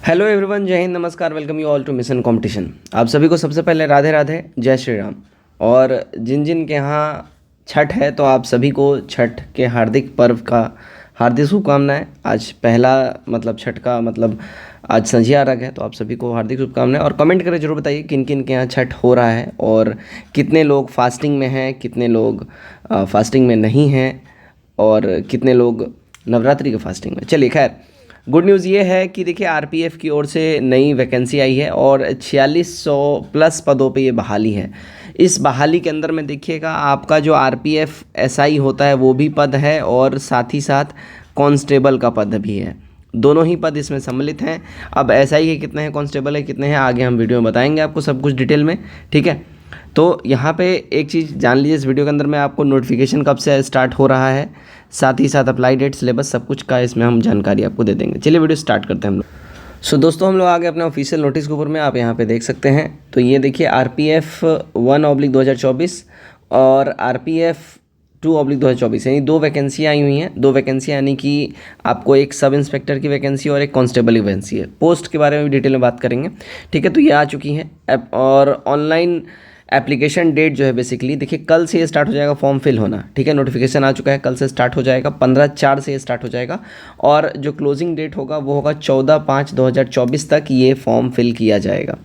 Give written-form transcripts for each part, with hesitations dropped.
Hello everyone, जय हिंद, नमस्कार, welcome you all to mission competition. आप सभी को सबसे पहले राधे राधे, जय श्री राम। और जिन जिन के यहाँ छठ है तो आप सभी को छठ के हार्दिक पर्व का हार्दिक शुभकामनाएं। आज पहला छठ का आज संझिया अर्घ है, तो आप सभी को हार्दिक शुभकामनाएं। और कमेंट करके जरूर बताइए किन किन के यहाँ छठ हो रहा है और कितने लोग फास्टिंग में हैं, कितने लोग फास्टिंग में नहीं हैं और कितने लोग नवरात्रि के फास्टिंग में। चलिए खैर, गुड न्यूज़ ये है कि देखिए आरपीएफ की ओर से नई वैकेंसी आई है और 4600 प्लस पदों पे ये बहाली है। इस बहाली के अंदर में देखिएगा आपका जो आरपीएफ एसआई होता है वो भी पद है और साथ ही साथ कांस्टेबल का पद भी है। दोनों ही पद इसमें सम्मिलित हैं। अब एसआई के कितने हैं, कांस्टेबल के कितने हैं, आगे हम वीडियो में बताएंगे आपको सब कुछ डिटेल में, ठीक है। तो यहाँ पे एक चीज़ जान लीजिए, इस वीडियो के अंदर में आपको नोटिफिकेशन कब से स्टार्ट हो रहा है, साथ ही साथ अप्लाई डेट, सिलेबस, सब कुछ का इसमें हम जानकारी आपको दे देंगे। चलिए वीडियो स्टार्ट करते हैं हम लोग। सो दोस्तों, हम लोग आगे अपने ऑफिशियल नोटिस के ऊपर में आप यहाँ पे देख सकते हैं। तो ये देखिए आरपीएफ 1/2024 और आरपीएफ 2/2024, यानी दो वैकेंसियाँ आई हुई हैं। दो वैकेंसियाँ यानी कि आपको एक सब इंस्पेक्टर की वैकेंसी और एक कांस्टेबल की वैकेंसी है। पोस्ट के बारे में भी डिटेल में बात करेंगे, ठीक है। तो ये आ चुकी हैं और ऑनलाइन एप्लीकेशन डेट जो है बेसिकली देखिए कल से ये स्टार्ट हो जाएगा फॉर्म फिल होना, ठीक है। नोटिफिकेशन आ चुका है, कल से स्टार्ट हो जाएगा, 15/4 से ये स्टार्ट हो जाएगा और जो क्लोजिंग डेट होगा वो होगा 14/5/2024 तक ये फॉर्म फिल किया जाएगा।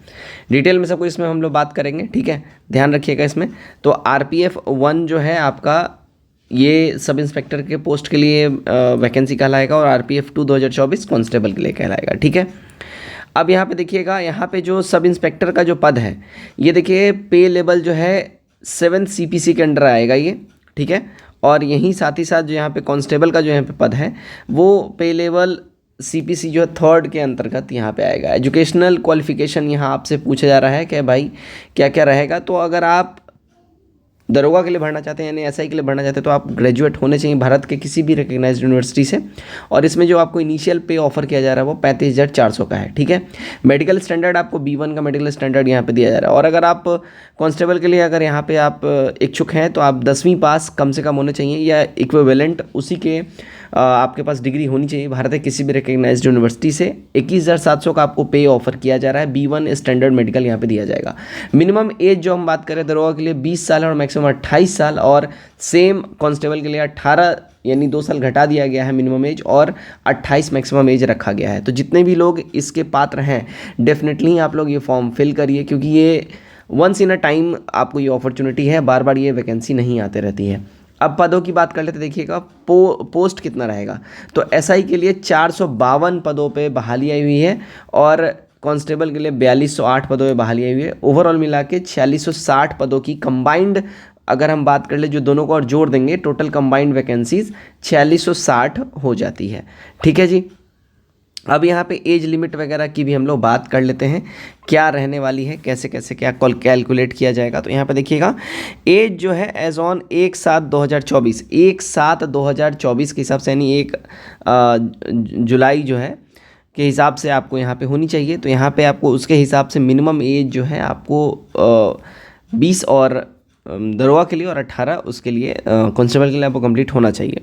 डिटेल में सब कुछ इसमें हम लोग बात करेंगे, ठीक है, ध्यान रखिएगा इसमें। तो आरपीएफ 1 जो है आपका ये सब इंस्पेक्टर के पोस्ट के लिए वैकेंसी कहलाएगा और आरपीएफ 2 2024 कांस्टेबल के लिए कहलाएगा, ठीक है। अब यहाँ पे देखिएगा, यहाँ पे जो सब इंस्पेक्टर का जो पद है ये देखिए पे लेवल जो है 7th सीपीसी के अंडर आएगा ये, ठीक है। और यहीं साथ ही साथ जो यहाँ पे कांस्टेबल का जो यहाँ पे पद है वो पे लेवल सीपीसी जो है 3rd के अंतर्गत यहाँ पे आएगा। एजुकेशनल क्वालिफिकेशन यहाँ आपसे पूछा जा रहा है कि भाई क्या क्या रहेगा। तो अगर आप दरोगा के लिए भरना चाहते हैं यानी एसआई के लिए भरना चाहते हैं तो आप ग्रेजुएट होने चाहिए भारत के किसी भी रिकग्नाइज्ड यूनिवर्सिटी से। और इसमें जो आपको इनिशियल पे ऑफर किया जा रहा है वो 35,400 का है, ठीक है। मेडिकल स्टैंडर्ड आपको B1 का मेडिकल स्टैंडर्ड यहाँ पे दिया जा रहा है। और अगर आप कांस्टेबल के लिए अगर यहाँ पे आप इच्छुक हैं तो आप 10वीं पास कम से कम होने चाहिए या इक्विवेलेंट उसी के आपके पास डिग्री होनी चाहिए भारत के किसी भी रिकग्नाइज्ड यूनिवर्सिटी से। 21,700 का आपको पे ऑफर किया जा रहा है। B1 स्टैंडर्ड मेडिकल यहाँ पे दिया जाएगा। मिनिमम एज जो हम बात करें दरोगा के लिए 20 साल और मैक्सिमम 28 साल और सेम कांस्टेबल के लिए 18 यानी 2 साल घटा दिया गया है मिनिमम एज और 28 मैक्सिमम एज रखा गया है। तो जितने भी लोग इसके पात्र हैं डेफिनेटली आप लोग ये फॉर्म फिल करिए, क्योंकि ये वंस इन अ टाइम आपको ये अपॉर्चुनिटी है, बार बार ये वैकेंसी नहीं आते रहती है। अब पदों की बात कर लेते देखिएगा पोस्ट कितना रहेगा। तो एसआई के लिए 452 पदों पे बहाली आई हुई है और कांस्टेबल के लिए 4208 पदों पे बहाली आई हुई है। ओवरऑल मिला के 4660 पदों की कंबाइंड अगर हम बात कर ले जो दोनों को और जोड़ देंगे टोटल कंबाइंड वैकेंसीज 4660 हो जाती है, ठीक है जी। अब यहाँ पे एज लिमिट वगैरह की भी हम लोग बात कर लेते हैं, क्या रहने वाली है, कैसे कैसे क्या कैलकुलेट किया जाएगा। तो यहाँ पे देखिएगा एज जो है एज ऑन 1/7/2024 के हिसाब से यानी 1 जुलाई जो है के हिसाब से आपको यहाँ पे होनी चाहिए। तो यहाँ पे आपको उसके हिसाब से मिनिमम एज जो है आपको 20 और दरोगा के लिए और 18 उसके लिए कांस्टेबल के लिए आपको कंप्लीट होना चाहिए।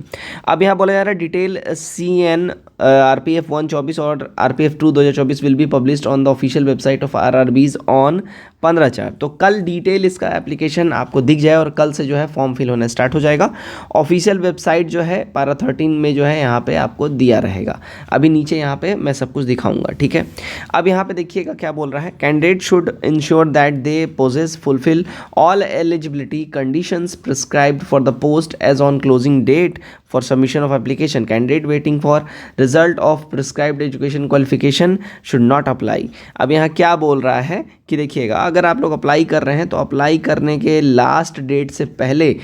अब यहाँ बोला जा रहा है डिटेल CN RPF 1/24 और RPF 2 2024 will be published on the official website of RRBs on 15/4। तो कल डिटेल इसका एप्लीकेशन आपको दिख जाए और कल से जो है फॉर्म फिल होना स्टार्ट हो जाएगा। ऑफिशियल वेबसाइट जो है पारा 13 में जो है यहाँ पे आपको दिया रहेगा। अभी नीचे यहाँ पे मैं सब कुछ दिखाऊंगा, ठीक है। अब यहाँ पे देखिएगा क्या बोल रहा है, candidate should ensure that they possess fulfil all eligibility conditions prescribed for the post as on closing date for submission of application. Candidate waiting for result of prescribed education qualification should not apply. अब यहाँ क्या बोल रहा है कि देखिएगा अगर आप लोग अप्लाई कर रहे हैं तो अप्लाई करने के लास्ट डेट से पहले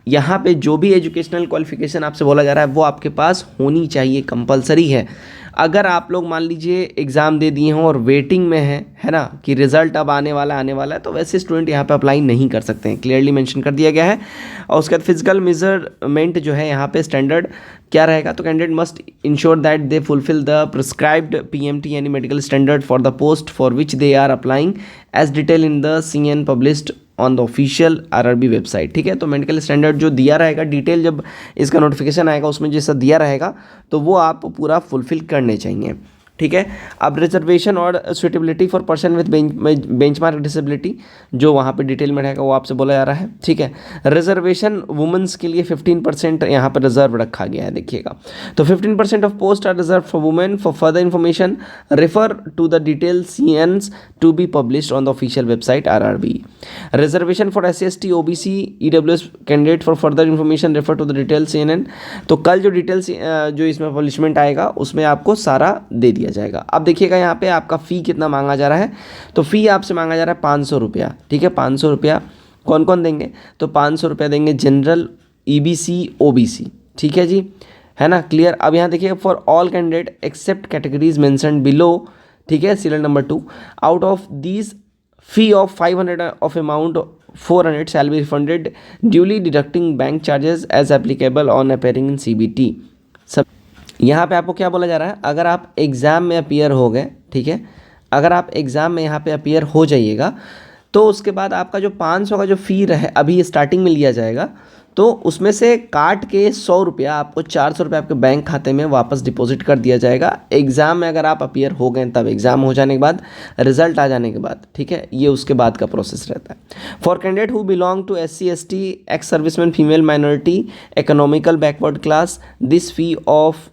यहाँ पे जो भी एजुकेशनल क्वालिफिकेशन आपसे बोला जा रहा है वो आपके पास होनी चाहिए, कंपलसरी है। अगर आप लोग मान लीजिए एग्ज़ाम दे दिए हों और वेटिंग में है ना कि रिज़ल्ट अब आने वाला है, तो वैसे स्टूडेंट यहाँ पे अप्लाई नहीं कर सकते हैं, क्लियरली मेंशन कर दिया गया है। और उसके बाद फिजिकल मेजरमेंट जो है यहाँ पे स्टैंडर्ड क्या रहेगा, तो candidate must ensure that they fulfil the prescribed PMT यानी medical standard for the post for which they are applying as detail in the CN published on the official RRB website, ठीक है। तो medical standard जो दिया रहेगा detail जब इसका notification आएगा उसमें जैसा दिया रहेगा तो वो आप पूरा फुलफिल करने चाहिए। ठीक है। अब रिजर्वेशन और suitability for person with benchmark disability जो वहाँ पे डिटेल में रहेगा वो आपसे बोला जा रहा है, ठीक है। रिजर्वेशन वुमेंस के लिए 15% यहाँ पर रिजर्व रखा गया है, देखिएगा। तो 15% of post are reserve for women. For further information refer to the detail CNs to be published on the official website RRB। Reservation for SC/ST OBC EWS candidate for further information refer to the detail CNN। तो कल जो details जो इसमें publishment आएगा उसमें आपको सारा दे दिया जाएगा। अब देखिएगा यहाँ पे आपका फ़ी कितना मांगा जा रहा है, तो फ़ी आपसे मांगा जा रहा है 500 रुपया, ठीक है। 500 रुपया कौन कौन देंगे, तो 500 रुपया देंगे जनरल, EBC OBC, ठीक है जी, है ना, क्लियर। अब यहाँ देखिए for all candidate except categories mentioned below, ठीक है, serial number 2, out of these fee of 500 of amount 400 shall be refunded duly deducting bank charges as applicable on appearing in CBT। सब यहाँ पे आपको क्या बोला जा रहा है, अगर आप एग्ज़ाम में अपीयर हो गए, ठीक है, अगर आप एग्ज़ाम में यहाँ पे अपीयर हो जाइएगा तो उसके बाद आपका जो 500 का जो फ़ी रहे अभी स्टार्टिंग में लिया जाएगा, तो उसमें से काट के 100 रुपया आपको 400 रुपया आपके बैंक खाते में वापस डिपॉजिट कर दिया जाएगा। एग्ज़ाम में अगर आप अपीयर हो गए तब, एग्ज़ाम हो जाने के बाद, रिजल्ट आ जाने के बाद, ठीक है, ये उसके बाद का प्रोसेस रहता है। For candidate who belong to SC/ST ex serviceman female minority economical backward class this fee of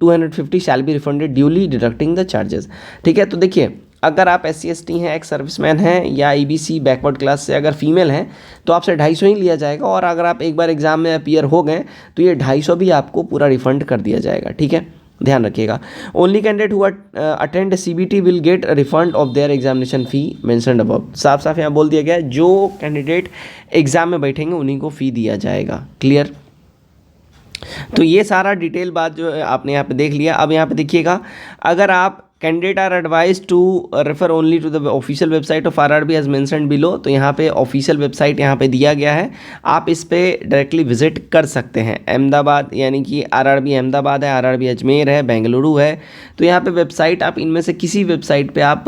250 shall be refunded duly deducting the charges, ठीक है। तो देखिए अगर आप SC/ST हैं, एक्स सर्विसमैन हैं या EBC बैकवर्ड क्लास से अगर फीमेल हैं तो आपसे 250 ही लिया जाएगा, और अगर आप एक बार एग्जाम में अपीयर हो गए तो ये 250 भी आपको पूरा रिफंड कर दिया जाएगा, ठीक है, ध्यान रखिएगा। Only candidate who attend CBT will get refund of their examination fee mentioned above. साफ साफ यहाँ बोल दिया गया है जो कैंडिडेट एग्जाम में बैठेंगे उन्हीं को फ़ी दिया जाएगा, क्लियर। तो ये सारा डिटेल बात जो आपने यहाँ पे देख लिया। अब यहाँ पे देखिएगा, अगर आप candidate are advise to refer only to the official website of RRB as mentioned below, तो यहाँ पे ऑफिशियल वेबसाइट यहाँ पे दिया गया है, आप इस पे डायरेक्टली विजिट कर सकते हैं। अहमदाबाद यानी कि RRB अहमदाबाद है, RRB अजमेर है, बेंगलुरु है, तो यहाँ पे वेबसाइट आप इनमें से किसी वेबसाइट पे आप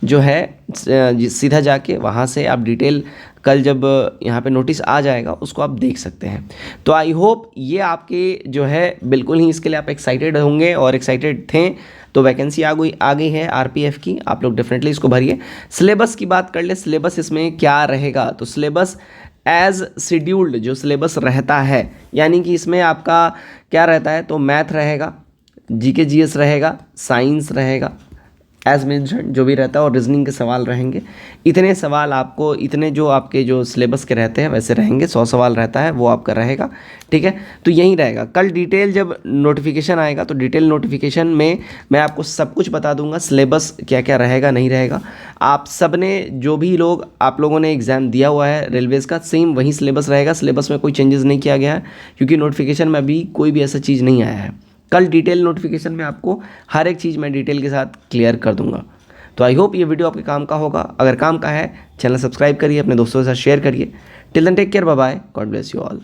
जो है सीधा जाके वहाँ से आप डिटेल कल जब यहाँ पे नोटिस आ जाएगा उसको आप देख सकते हैं। तो आई होप ये आपके जो है बिल्कुल ही इसके लिए आप एक्साइटेड होंगे और एक्साइटेड थे। तो वैकेंसी आ गई है RPF की, आप लोग डेफिनेटली इसको भरिए। सिलेबस की बात कर ले, सिलेबस इसमें क्या रहेगा, तो सिलेबस एज शेड्यूल्ड जो सिलेबस रहता है, यानी कि इसमें आपका क्या रहता है, तो मैथ रहेगा, GK GS रहेगा, साइंस रहेगा एज मेंशन्ड जो भी रहता है, और रीजनिंग के सवाल रहेंगे। इतने सवाल आपको, इतने जो आपके जो सिलेबस के रहते हैं वैसे रहेंगे, 100 सवाल रहता है वो आपका रहेगा, ठीक है। तो यही रहेगा। कल डिटेल जब नोटिफिकेशन आएगा तो डिटेल नोटिफिकेशन में मैं आपको सब कुछ बता दूंगा, सिलेबस क्या क्या रहेगा नहीं रहेगा। आप सब ने जो भी लोग आप लोगों ने एग्ज़ाम दिया हुआ है रेलवेज़ का, सेम वही सिलेबस रहेगा, सिलेबस में कोई चेंजेस नहीं किया गया है, क्योंकि नोटिफिकेशन में अभी कोई भी ऐसा चीज़ नहीं आया है। कल डिटेल नोटिफिकेशन में आपको हर एक चीज़ मैं डिटेल के साथ क्लियर कर दूंगा। तो आई होप ये वीडियो आपके काम का होगा। अगर काम का है चैनल सब्सक्राइब करिए, अपने दोस्तों के साथ शेयर करिए। Till then take care, bye bye, God bless you all.